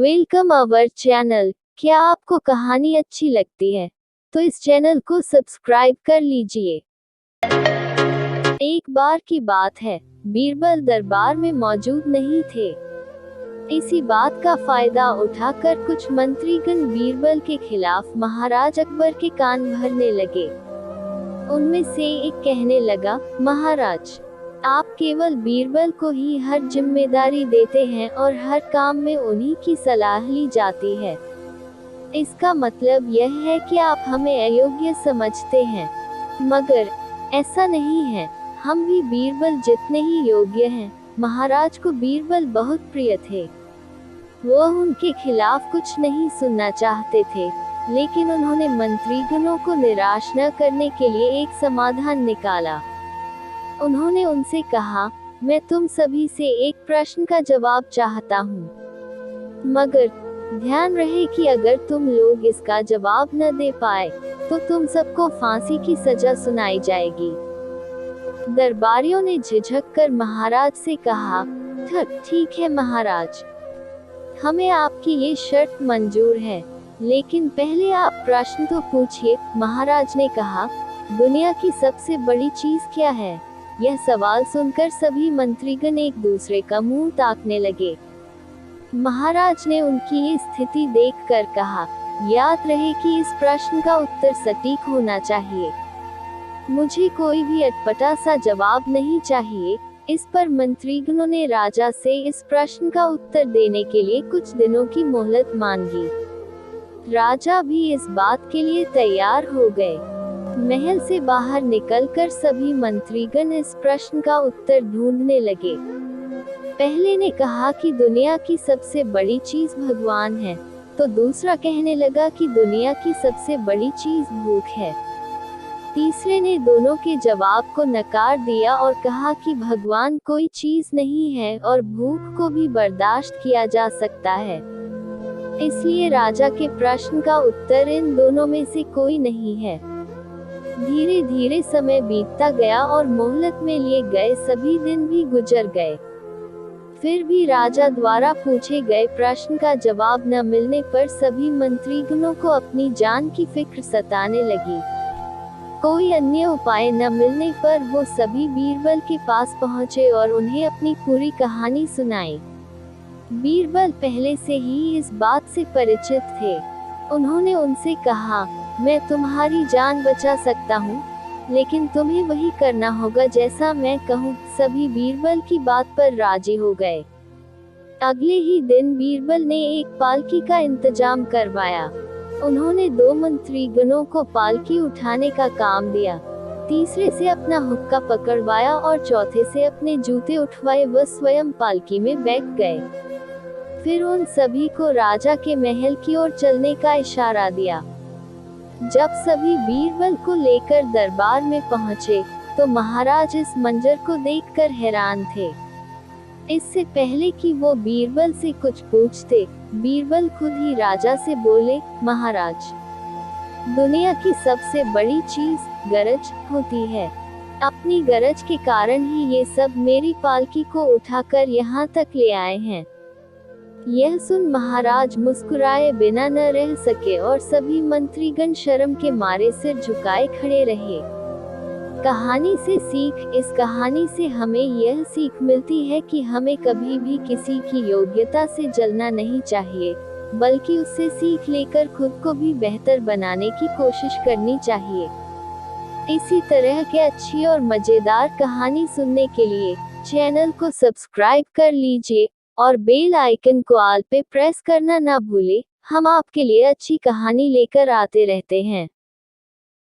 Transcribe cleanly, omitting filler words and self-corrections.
Welcome our channel. क्या आपको कहानी अच्छी लगती है तो इस चैनल को सब्सक्राइब कर लीजिए। एक बार की बात है, बीरबल दरबार में मौजूद नहीं थे। इसी बात का फायदा उठाकर कुछ मंत्रीगण बीरबल के खिलाफ महाराज अकबर के कान भरने लगे। उनमें से एक कहने लगा, महाराज, आप केवल बीरबल को ही हर जिम्मेदारी देते हैं और हर काम में उन्हीं की सलाह ली जाती है। इसका मतलब यह है कि आप हमें अयोग्य समझते हैं। मगर ऐसा नहीं है, हम भी बीरबल जितने ही योग्य हैं। महाराज को बीरबल बहुत प्रिय थे। वह उनके खिलाफ कुछ नहीं सुनना चाहते थे, लेकिन उन्होंने मंत्रीगणों को निराश न करने के लिए एक समाधान निकाला। उन्होंने उनसे कहा, मैं तुम सभी से एक प्रश्न का जवाब चाहता हूँ, मगर ध्यान रहे कि अगर तुम लोग इसका जवाब न दे पाए तो तुम सबको फांसी की सजा सुनाई जाएगी। दरबारियों ने झिझक कर महाराज से कहा, ठीक है महाराज, हमें आपकी ये शर्त मंजूर है, लेकिन पहले आप प्रश्न तो पूछिए। महाराज ने कहा, दुनिया की सबसे बड़ी चीज क्या है? यह सवाल सुनकर सभी मंत्रीगण एक दूसरे का मुंह ताकने लगे। महाराज ने उनकी ये स्थिति देखकर कहा, याद रहे कि इस प्रश्न का उत्तर सटीक होना चाहिए। मुझे कोई भी अटपटा सा जवाब नहीं चाहिए। इस पर मंत्रीगणों ने राजा से इस प्रश्न का उत्तर देने के लिए कुछ दिनों की मोहलत मांगी। राजा भी इस बात के लिए तैयार हो गए। महल से बाहर निकलकर सभी मंत्रीगण इस प्रश्न का उत्तर ढूंढने लगे। पहले ने कहा कि दुनिया की सबसे बड़ी चीज भगवान है, तो दूसरा कहने लगा कि दुनिया की सबसे बड़ी चीज भूख है। तीसरे ने दोनों के जवाब को नकार दिया और कहा कि भगवान कोई चीज नहीं है और भूख को भी बर्दाश्त किया जा सकता है। इसलिए राजा के प्रश्न का उत्तर इन दोनों में से कोई नहीं है। धीरे धीरे समय बीतता गया और मोहलत में लिए गए सभी दिन भी गुजर गए। फिर भी राजा द्वारा पूछे गए प्रश्न का जवाब न मिलने पर सभी मंत्रीगणों को अपनी जान की फिक्र सताने लगी। कोई अन्य उपाय न मिलने पर वो सभी बीरबल के पास पहुँचे और उन्हें अपनी पूरी कहानी सुनाई। बीरबल पहले से ही इस बात से परिचित थे। उन्होंने उनसे कहा, मैं तुम्हारी जान बचा सकता हूँ, लेकिन तुम्हें वही करना होगा जैसा मैं कहूँ। सभी बीरबल की बात पर राजी हो गए। अगले ही दिन बीरबल ने एक पालकी का इंतजाम करवाया। उन्होंने 2 मंत्रीगणों को पालकी उठाने का काम दिया, तीसरे से अपना हुक्का पकड़वाया और चौथे से अपने जूते उठवाए। वह स्वयं पालकी में बैठ गए। फिर उन सभी को राजा के महल की ओर चलने का इशारा दिया। जब सभी बीरबल को लेकर दरबार में पहुंचे, तो महाराज इस मंजर को देखकर हैरान थे। इससे पहले कि वो बीरबल से कुछ पूछते, बीरबल खुद ही राजा से बोले, महाराज, दुनिया की सबसे बड़ी चीज गरज होती है। अपनी गरज के कारण ही ये सब मेरी पालकी को उठाकर यहाँ तक ले आए हैं। यह सुन महाराज मुस्कुराए बिना न रह सके और सभी मंत्रीगण शर्म के मारे सिर झुकाए खड़े रहे। कहानी से सीख। इस कहानी से हमें यह सीख मिलती है कि हमें कभी भी किसी की योग्यता से जलना नहीं चाहिए, बल्कि उससे सीख लेकर खुद को भी बेहतर बनाने की कोशिश करनी चाहिए। इसी तरह के अच्छी और मजेदार कहानी सुनने के लिए चैनल को सब्सक्राइब कर लीजिए और बेल आइकन को ऑल पे प्रेस करना ना भूले। हम आपके लिए अच्छी कहानी लेकर आते रहते हैं।